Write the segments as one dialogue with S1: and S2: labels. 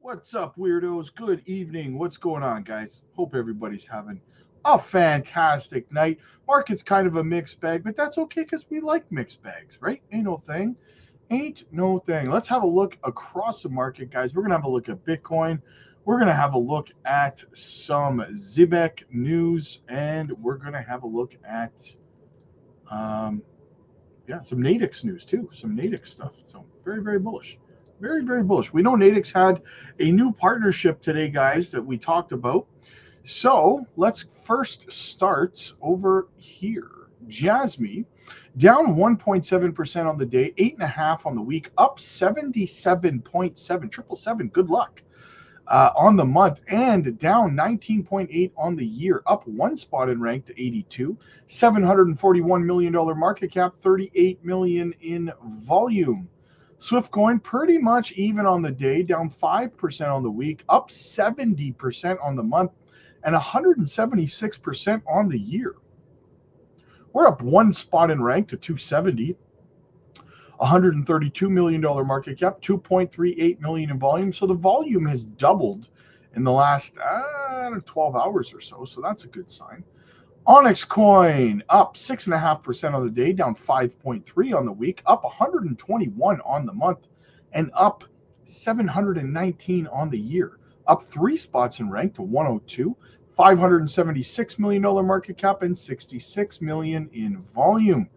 S1: What's up, weirdos? Good evening. What's going on, guys? Hope everybody's having a fantastic night. Market's kind of a mixed bag, but that's okay because we like mixed bags, right? Ain't no thing. Ain't no thing. Let's have a look across the market, guys. We're going to have a look at Bitcoin. We're going to have a look at some Zebec news, and we're going to have a look at, um, some Natix news too, some Natix stuff. So very, very bullish. Very, very bullish. We know Natix had a new partnership today, guys, that we talked about. So let's first start over here. Jasmy down 1.7% on the day, 8.5 on the week, up 77.7, triple seven. Good luck. On the month, and down 19.8 on the year, up one spot in rank to 82, $741 million market cap, 38 million in volume. Swift Coin pretty much even on the day, down 5% on the week, up 70% on the month, and 176% on the year. We're up one spot in rank to 270. $132 million market cap, 2.38 million in volume. So the volume has doubled in the last 12 hours or so. So that's a good sign. Onyx Coin up 6.5% on the day, down 5.3 on the week, up 121 on the month, and up 719 on the year. Up three spots in rank to 102. $576 million market cap and 66 million in volume.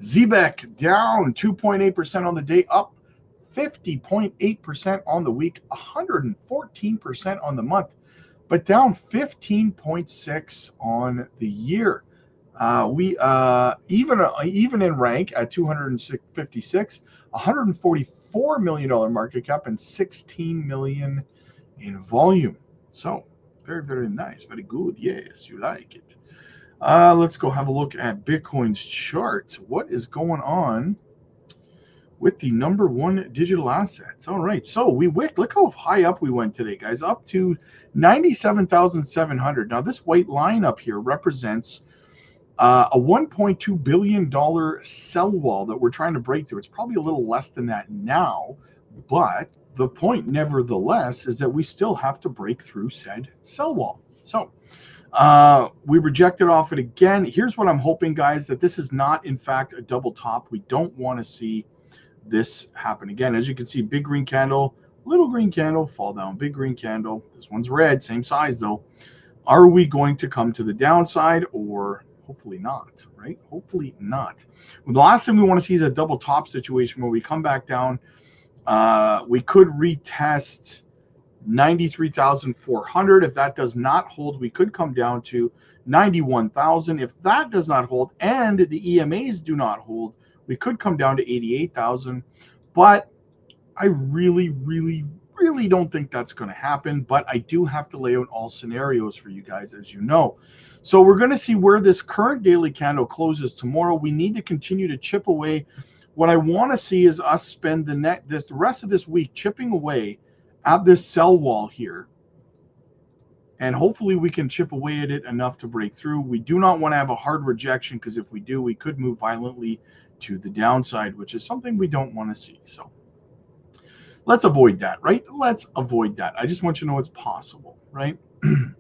S1: Zebec down 2.8% on the day, up 50.8% on the week, 114% on the month, but down 15.6 on the year. We even in rank at 256, $144 million market cap and 16 million in volume. So very, very nice, very good. Yes, you like it. Let's go have a look at Bitcoin's chart. What is going on with the number one digital assets? All right, so we wicked. Look how high up we went today, guys, up to 97,700. Now, this white line up here represents a $1.2 billion sell wall that we're trying to break through. It's probably a little less than that now, but the point, nevertheless, is that we still have to break through said sell wall. So we rejected off it again. Here's what I'm hoping, guys, that this is not, in fact, a double top. We don't want to see this happen again. As you can see, big green candle, little green candle, fall down, big green candle. This one's red, same size, though. Are we going to come to the downside, or hopefully not, right? Hopefully not. Well, the last thing we want to see is a double top situation where we come back down. We could retest 93,400. If that does not hold, we could come down to 91,000. If that does not hold and the EMAs do not hold, we could come down to 88,000. But I really, really, really don't think that's going to happen. But I do have to lay out all scenarios for you guys, as you know. So we're going to see where this current daily candle closes tomorrow. We need to continue to chip away. What I want to see is us spend the rest of this week chipping away at this sell wall here, and hopefully we can chip away at it enough to break through. We do not want to have a hard rejection, because if we do, we could move violently to the downside, which is something we don't want to see. So let's avoid that, right? Let's avoid that. I just want you to know it's possible, right?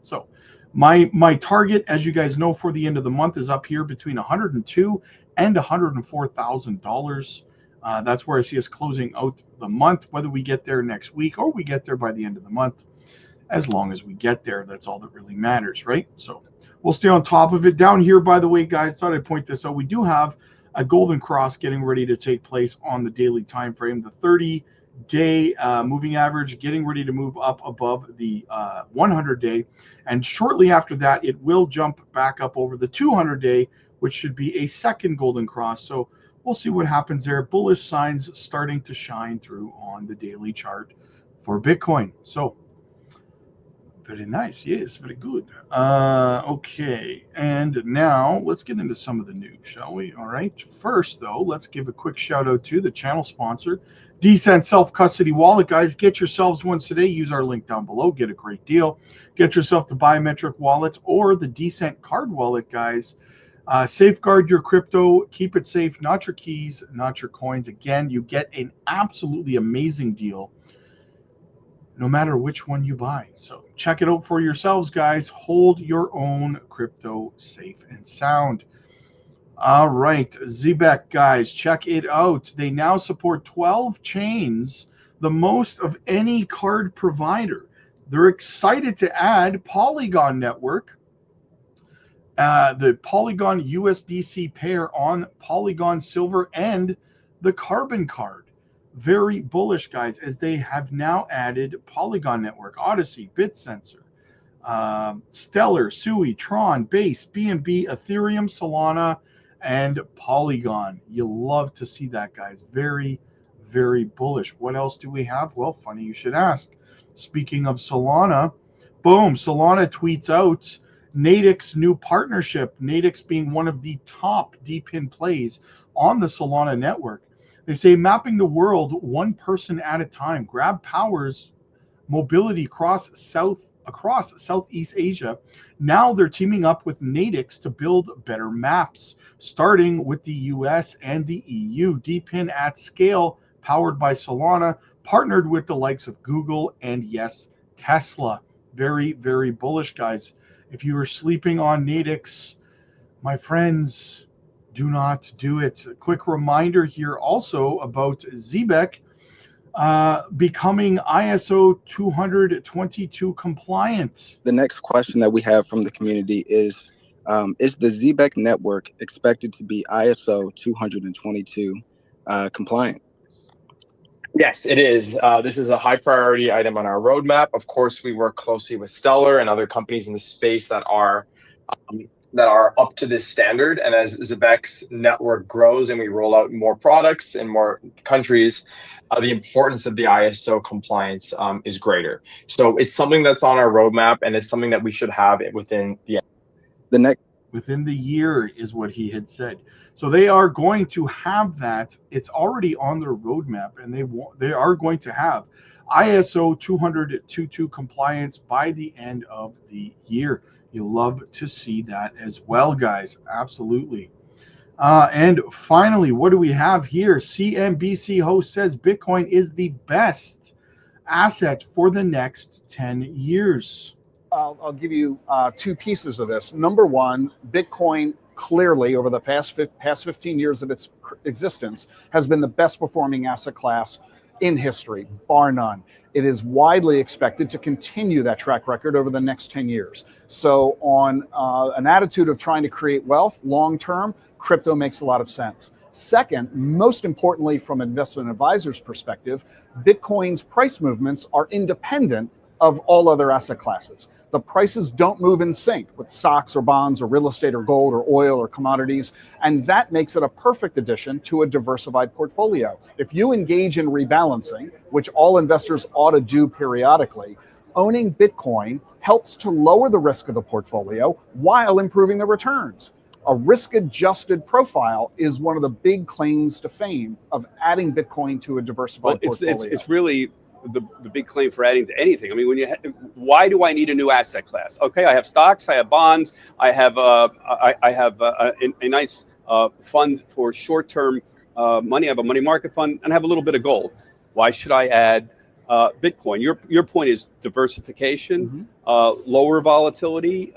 S1: So my target, as you guys know, for the end of the month is up here between $102 and $104,000. That's where I see us closing out the month, whether we get there next week or we get there by the end of the month. As long as we get there, that's all that really matters, right? So we'll stay on top of it. Down here, by the way, guys, thought I'd point this out. We do have a golden cross getting ready to take place on the daily time frame. The 30-day moving average getting ready to move up above the 100-day. And shortly after that, it will jump back up over the 200-day, which should be a second golden cross. So we'll see what happens there. Bullish signs starting to shine through on the daily chart for Bitcoin. So very nice. Yes, very good. Okay, and now let's get into some of the news, shall we? All right. First, though, let's give a quick shout out to the channel sponsor, Decent Self-Custody Wallet. Guys, get yourselves one today. Use our link down below. Get a great deal. Get yourself the biometric wallet or the Decent Card Wallet, guys. Safeguard your crypto. Keep it safe. Not your keys, not your coins. Again, you get an absolutely amazing deal no matter which one you buy. So check it out for yourselves, guys. Hold your own crypto safe and sound. All right, Zebec, guys, check it out. They now support 12 chains, the most of any card provider. They're excited to add Polygon Network, the Polygon USDC pair on Polygon Silver, and the Carbon Card. Very bullish, guys, as they have now added Polygon Network, Odyssey, BitSensor, Stellar, Sui, Tron, Base, BNB, Ethereum, Solana, and Polygon. You love to see that, guys. Very, very bullish. What else do we have? Well, funny you should ask. Speaking of Solana, boom, Solana tweets out Natix new partnership, Natix being one of the top DePIN plays on the Solana network. They say mapping the world one person at a time. Grab powers mobility across Southeast Asia. Now they're teaming up with Natix to build better maps, starting with the US and the EU. DePIN at scale, powered by Solana, partnered with the likes of Google and, yes, Tesla. Very, very bullish, guys. If you are sleeping on Natix, my friends, do not do it. A quick reminder here also about Zebec becoming ISO 222 compliant.
S2: The next question that we have from the community is the Zebec network expected to be ISO 222 compliant?
S3: Yes, it is. This is a high priority item on our roadmap. Of course, we work closely with Stellar and other companies in the space that are up to this standard. And as Zebec's network grows and we roll out more products in more countries, the importance of the ISO compliance is greater. So it's something that's on our roadmap, and it's something that we should have within
S1: within the year is what he had said. So they are going to have that. It's already on their roadmap, and they are going to have ISO 222 compliance by the end of the year. You love to see that as well, guys. Absolutely. And finally, what do we have here? CNBC host says Bitcoin is the best asset for the next 10 years.
S4: I'll give you two pieces of this. Number one, Bitcoin clearly over the past 15 years of its existence has been the best performing asset class in history, bar none. It is widely expected to continue that track record over the next 10 years. So on an attitude of trying to create wealth long term, crypto makes a lot of sense. Second, most importantly from investment advisors' perspective, Bitcoin's price movements are independent of all other asset classes. The prices don't move in sync with stocks or bonds or real estate or gold or oil or commodities, and that makes it a perfect addition to a diversified portfolio. If you engage in rebalancing, which all investors ought to do periodically, owning Bitcoin helps to lower the risk of the portfolio while improving the returns. A risk-adjusted profile is one of the big claims to fame of adding Bitcoin to a diversified portfolio.
S5: It's really the big claim for adding to anything. I mean, why do I need a new asset class? Okay, I have stocks, I have bonds, I have a nice fund for short-term money. I have a money market fund, and I have a little bit of gold. Why should I add Bitcoin? Your point is diversification, lower volatility,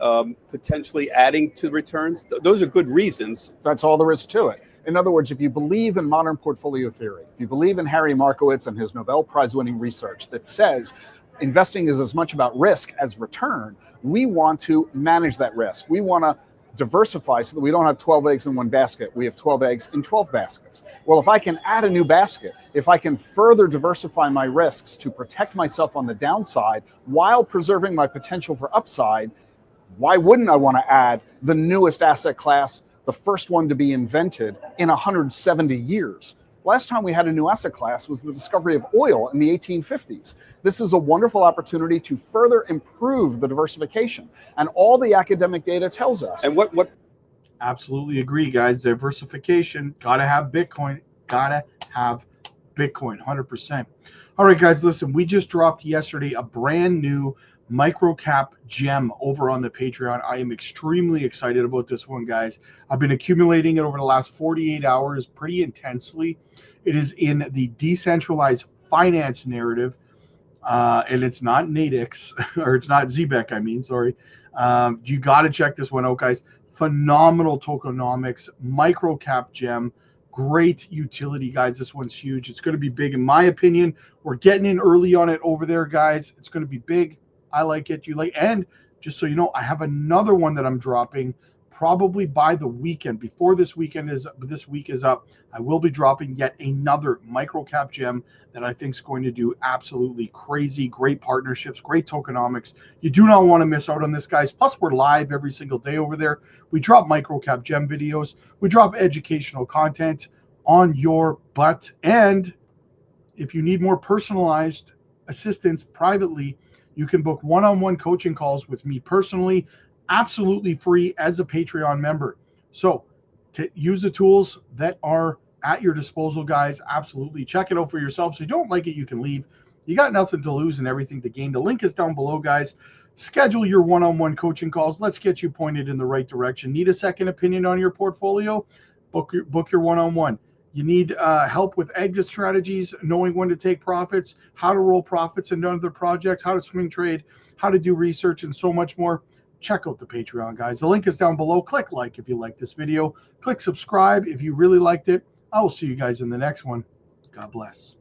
S5: potentially adding to returns. Those are good reasons.
S4: That's all there is to it. In other words, if you believe in modern portfolio theory, if you believe in Harry Markowitz and his Nobel Prize-winning research that says investing is as much about risk as return, we want to manage that risk. We want to diversify so that we don't have 12 eggs in one basket. We have 12 eggs in 12 baskets. Well, if I can add a new basket, if I can further diversify my risks to protect myself on the downside while preserving my potential for upside, why wouldn't I want to add the newest asset class, the first one to be invented in 170 years? Last time we had a new asset class was the discovery of oil in the 1850s. This is a wonderful opportunity to further improve the diversification, and all the academic data tells us.
S5: And what?
S1: Absolutely agree, guys. Diversification. Gotta have Bitcoin. Gotta have Bitcoin. 100%. All right, guys. Listen, we just dropped yesterday a brand new microcap gem over on the Patreon. I am extremely excited about this one, guys. I've been accumulating it over the last 48 hours pretty intensely. It is in the decentralized finance narrative. and it's not Natix, or it's not Zebec, I mean, sorry. You got to check this one out, guys. Phenomenal tokenomics, micro cap gem, great utility, guys. This one's huge. It's going to be big, in my opinion. We're getting in early on it over there, guys. It's going to be big. I like it. You like? And just so you know, I have another one that I'm dropping probably by the weekend. Before this week is up, I will be dropping yet another micro cap gem that I think is going to do absolutely crazy. Great partnerships, great tokenomics. You do not want to miss out on this, guys. Plus, we're live every single day over there. We drop micro cap gem videos. We drop educational content on your butt. And if you need more personalized assistance privately, you can book one-on-one coaching calls with me personally, absolutely free as a Patreon member. So to use the tools that are at your disposal, guys. Absolutely. Check it out for yourself. So you don't like it, you can leave. You got nothing to lose and everything to gain. The link is down below, guys. Schedule your one-on-one coaching calls. Let's get you pointed in the right direction. Need a second opinion on your portfolio? Book your one-on-one. You need help with exit strategies, knowing when to take profits, how to roll profits into other projects, how to swing trade, how to do research, and so much more. Check out the Patreon, guys. The link is down below. Click like if you like this video. Click subscribe if you really liked it. I will see you guys in the next one. God bless.